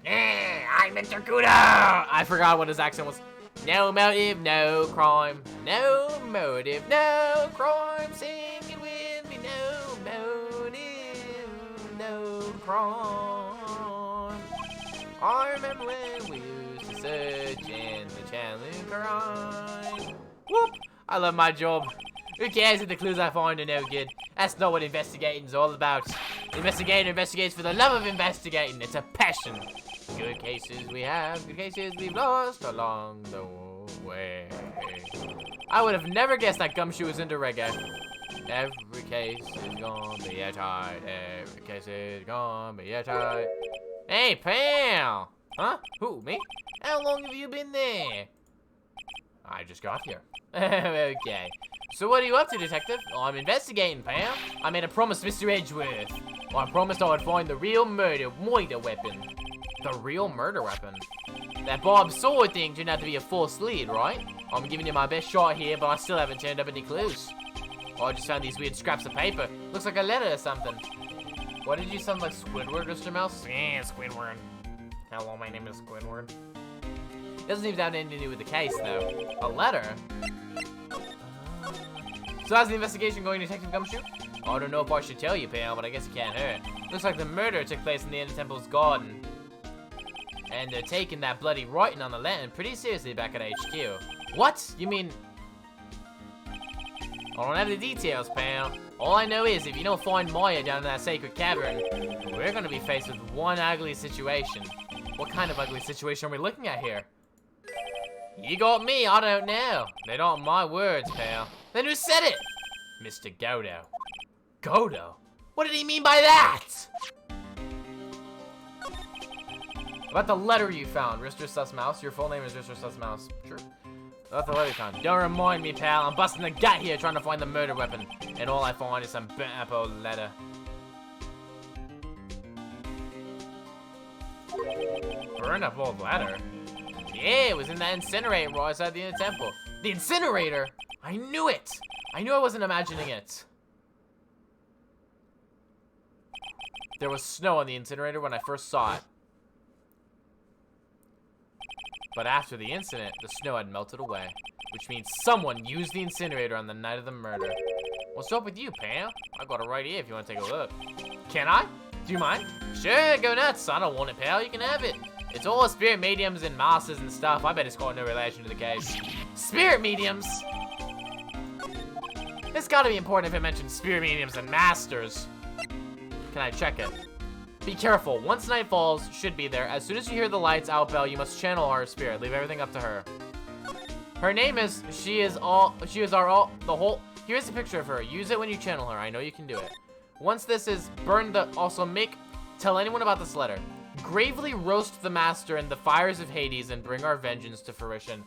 I'm Mr. Kudo! I forgot what his accent was. No motive, no crime. No motive, no crime. Sing it with me. No motive, no crime. I remember when we used to search in the channeling Karine. Whoop! I love my job. Who cares if the clues I find are no good? That's not what investigating's all about. The investigator investigates for the love of investigating. It's a passion. Good cases we have, good cases we've lost along the way. I would have never guessed that Gumshoe was into reggae. Every case is gonna be a tight. Every case is gonna be a tight. Hey, pal! Huh? Who, me? How long have you been there? I just got here. Okay. So what are you up to, detective? Oh, I'm investigating, pal. I made a promise to Mr. Edgeworth. Well, I promised I would find the real murder weapon. The real murder weapon? That Bob Sword thing turned out to be a false lead, right? I'm giving you my best shot here, but I still haven't turned up any clues. Oh, I just found these weird scraps of paper. Looks like a letter or something. What did you sound like, Squidward, Mr. Mouse? Yeah, Squidward. Hello, my name is Squidward. Doesn't even have anything to do with the case, though. A letter? So how's the investigation going, Detective Gumshoe? I don't know if I should tell you, pal, but I guess it can't hurt. Looks like the murder took place in the Inner Temple's garden. And they're taking that bloody writing on the lantern pretty seriously back at HQ. What? You mean... I don't have the details, pal. All I know is if you don't find Maya down in that sacred cavern, we're gonna be faced with one ugly situation. What kind of ugly situation are we looking at here? You got me, I don't know. They aren't my words, pal. Then who said it? Mr. Godo. Godo? What did he mean by that? About the letter you found, Mr. Sus Mouse. Your full name is Mr. Sus Mouse. Sure. About the letter you found. Don't remind me, pal. I'm busting the gut here trying to find the murder weapon. And all I find is some burnt apple letter. Burn up old letter? Yeah, it was in that incinerator right outside the inner temple. The incinerator? I knew it! I knew I wasn't imagining it. There was snow on the incinerator when I first saw it. But after the incident, the snow had melted away, which means someone used the incinerator on the night of the murder. What's up with you, Pam? I got it right here if you want to take a look. Can I? Do you mind? Sure, go nuts. I don't want it, pal. You can have it. It's all spirit mediums and masters and stuff. I bet it's got no relation to the case. Spirit mediums? It's gotta be important if it mentions spirit mediums and masters. Can I check it? Be careful. Once night falls, should be there. As soon as you hear the lights out bell, you must channel our spirit. Leave everything up to her. Her name is, here's a picture of her. Use it when you channel her. I know you can do it. Once this is burned, tell anyone about this letter. Gravely roast the master in the fires of Hades and bring our vengeance to fruition.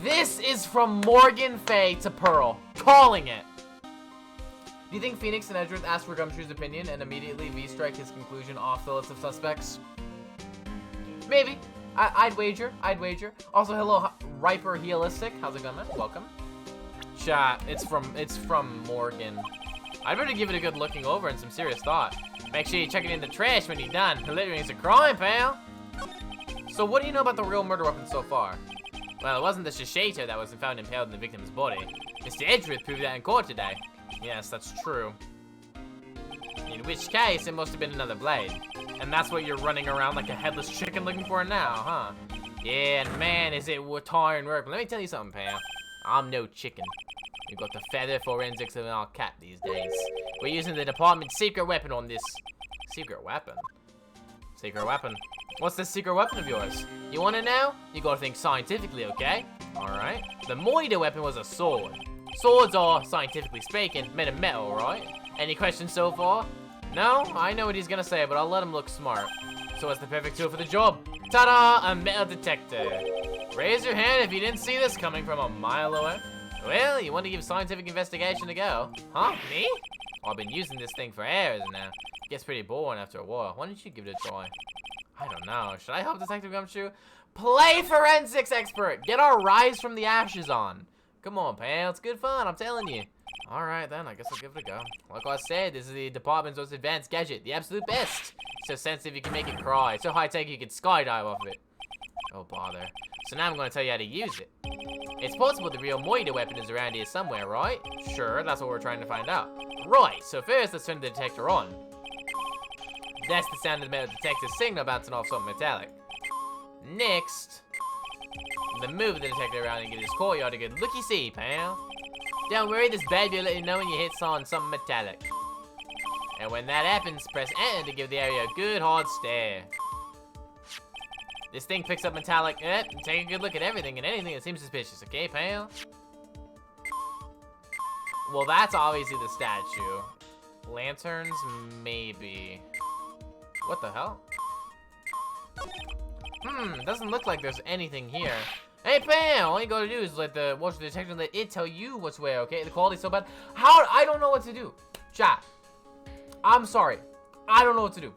This is from Morgan Fay to Pearl. Calling it. Do you think Phoenix and Edgeworth asked for Gumshoe's opinion and immediately V-strike his conclusion off the list of suspects? Maybe. I'd wager. Also, hello, Riper Healistic. How's it going, man? Welcome. Chat. It's from Morgan. I'd better give it a good looking over and some serious thought. Make sure you check it in the trash when you're done. Littering's a crime, pal. So what do you know about the real murder weapon so far? Well, it wasn't the Shishato that was found impaled in the victim's body. Mr. Edgeworth proved that in court today. Yes, that's true. In which case, it must have been another blade. And that's what you're running around like a headless chicken looking for now, huh? Yeah, and man, is it tiring work. But let me tell you something, pal. I'm no chicken. We've got the feather forensics of our cat these days. We're using the department's secret weapon on this. Secret weapon? Secret weapon. What's the secret weapon of yours? You want to know? You gotta think scientifically, okay? Alright. The Moida weapon was a sword. Swords are, scientifically speaking, made of metal, right? Any questions so far? No? I know what he's gonna say, but I'll let him look smart. So what's the perfect tool for the job? Ta-da! A metal detector. Raise your hand if you didn't see this coming from a mile away. Well, you want to give scientific investigation a go? Huh? Me? I've been using this thing for hours now. Gets pretty boring after a while. Why don't you give it a try? I don't know. Should I help Detective Gumshoe? Play forensics expert! Get our Rise from the Ashes on. Come on, pal. It's good fun, I'm telling you. Alright then, I guess I'll give it a go. Like I said, this is the department's most advanced gadget. The absolute best. So sensitive you can make it cry. So high-tech you can skydive off of it. Oh, bother. So now I'm going to tell you how to use it. It's possible the real Moida weapon is around here somewhere, right? Sure, that's what we're trying to find out. Right, so first let's turn the detector on. That's the sound of the metal detector's signal bouncing off something metallic. Next, then move the detector around and give this courtyard a good looky-see, pal. Don't worry, this badge will let you know when you hit on something metallic. And when that happens, press enter to give the area a good hard stare. This thing picks up metallic, take a good look at everything and anything that seems suspicious, okay, pal? Well, that's obviously the statue. Lanterns, maybe. What the hell? Doesn't look like there's anything here. Hey, pal, all you gotta do is watch the detector and let it tell you what's where, okay? The quality's so bad. I don't know what to do. Chat. I'm sorry. I don't know what to do.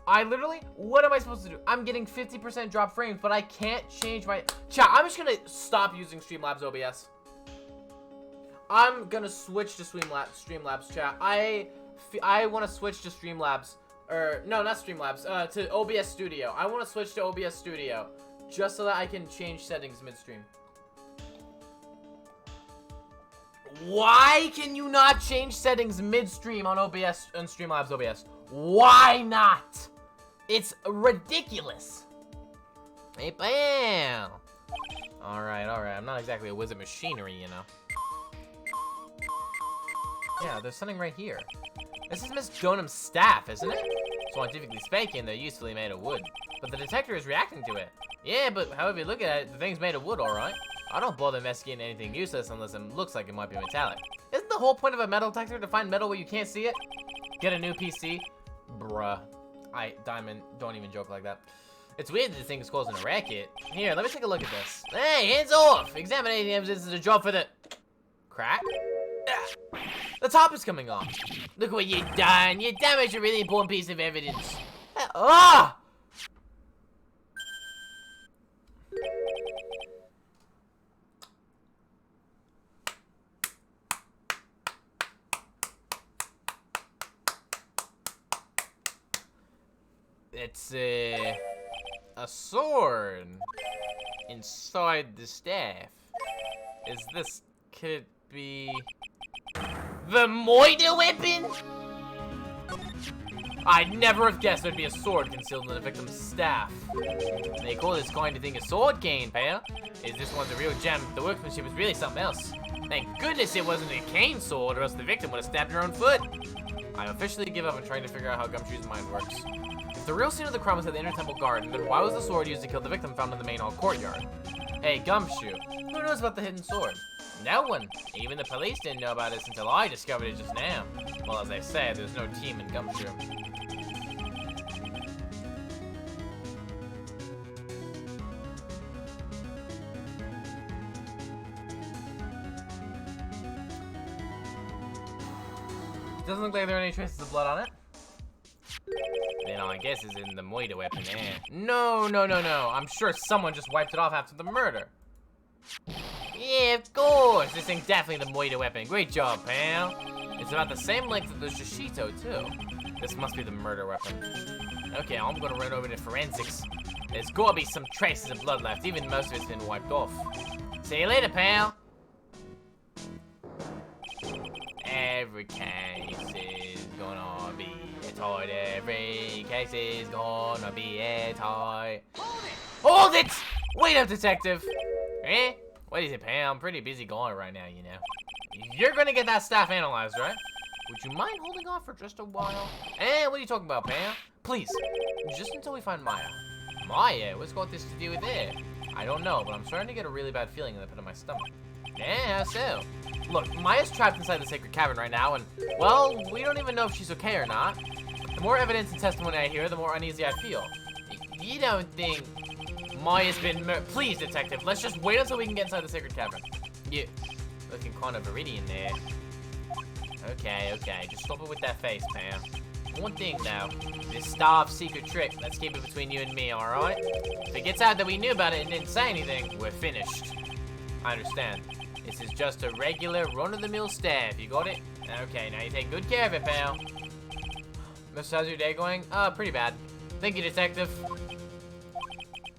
What am I supposed to do? I'm getting 50% drop frames, but I can't change my... Chat, I'm just gonna stop using Streamlabs OBS. I'm gonna switch to Streamlabs, chat. I want to switch to Streamlabs. No, not Streamlabs. To OBS Studio. I want to switch to OBS Studio. Just so that I can change settings midstream. Why can you not change settings midstream on OBS, on Streamlabs OBS? Why not? It's ridiculous. Hey, bam. Alright. I'm not exactly a whiz of machinery, you know. Yeah, there's something right here. This is Miss Donham's staff, isn't it? Scientifically speaking, they're usefully made of wood. But the detector is reacting to it. Yeah, but however you look at it, the thing's made of wood, alright. I don't bother investigating anything useless unless it looks like it might be metallic. Isn't the whole point of a metal detector to find metal where you can't see it? Get a new PC? Bruh. Diamond, don't even joke like that. It's weird that this thing is causing a racket. Here, let me take a look at this. Hey, hands off! Examining evidence is a job for the... Crack? The top is coming off. Look what you've done. You damaged a really important piece of evidence. It's a sword inside the staff. Could it be the Moida weapon? I'd never have guessed there'd be a sword concealed in the victim's staff. They call this kind of thing a sword cane, pal. Is this one's a real gem? The workmanship is really something else. Thank goodness it wasn't a cane sword, or else the victim would have stabbed her own foot. I officially give up on trying to figure out how Gumshoe's mind works. If the real scene of the crime was at the Inner Temple Garden, then why was the sword used to kill the victim found in the main hall courtyard? Hey, Gumshoe, who knows about the hidden sword? No one. Even the police didn't know about this until I discovered it just now. Well, as I said, there's no team in Gumshoe. Doesn't look like there are any traces of blood on it. Then I guess it's in the Moida weapon, eh? No. I'm sure someone just wiped it off after the murder. Yeah, of course. This thing's definitely the Moida weapon. Great job, pal. It's about the same length as the Shishito, too. This must be the murder weapon. Okay, I'm gonna run over to forensics. There's gotta be some traces of blood left, even most of it's been wiped off. See you later, pal. Every case is gonna be airtight. Every case is gonna be airtight. Hold it! Wait up, detective. Eh? What is it, pal? I'm pretty busy going right now, you know. You're gonna get that staff analyzed, right? Would you mind holding off for just a while? Eh, what are you talking about, pal? Please, just until we find Maya. Maya? What's got this to do with it? I don't know, but I'm starting to get a really bad feeling in the pit of my stomach. Yeah, how so? Look, Maya's trapped inside the sacred cavern right now, and, well, we don't even know if she's okay or not. The more evidence and testimony I hear, the more uneasy I feel. You don't think Maya's been Please, detective, let's just wait until we can get inside the sacred cavern. You looking kind of viridian there. Okay, just stop it with that face, Pam. One thing, though. This staff secret trick, let's keep it between you and me, alright? If it gets out that we knew about it and didn't say anything, we're finished. I understand. This is just a regular run-of-the-mill staff, you got it? Okay, now you take good care of it, pal. Miss, how's your day going? Pretty bad. Thank you, detective.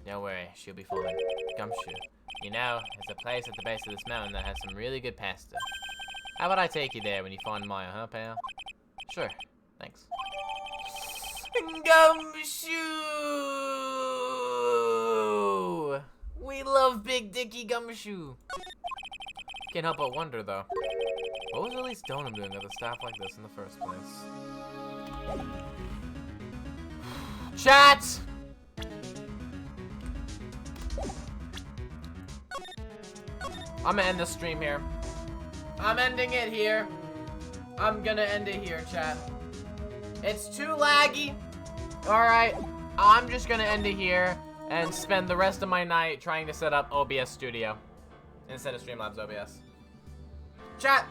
Don't worry, she'll be fine. Gumshoe. You know, there's a place at the base of this mountain that has some really good pasta. How about I take you there when you find Maya, huh, pal? Sure, thanks. Gumshoe! We love Big Dicky Gumshoe. Can't help but wonder, though. What was Elise Donham doing with a staff like this in the first place? Chat! I'm gonna end the stream here. I'm ending it here. I'm gonna end it here, chat. It's too laggy. Alright, I'm just gonna end it here and spend the rest of my night trying to set up OBS Studio instead of Streamlabs OBS. Chat,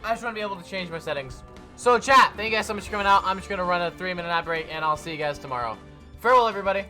I just want to be able to change my settings. So chat, thank you guys so much for coming out. I'm just gonna run a 3-minute ad break and I'll see you guys tomorrow. Farewell, everybody.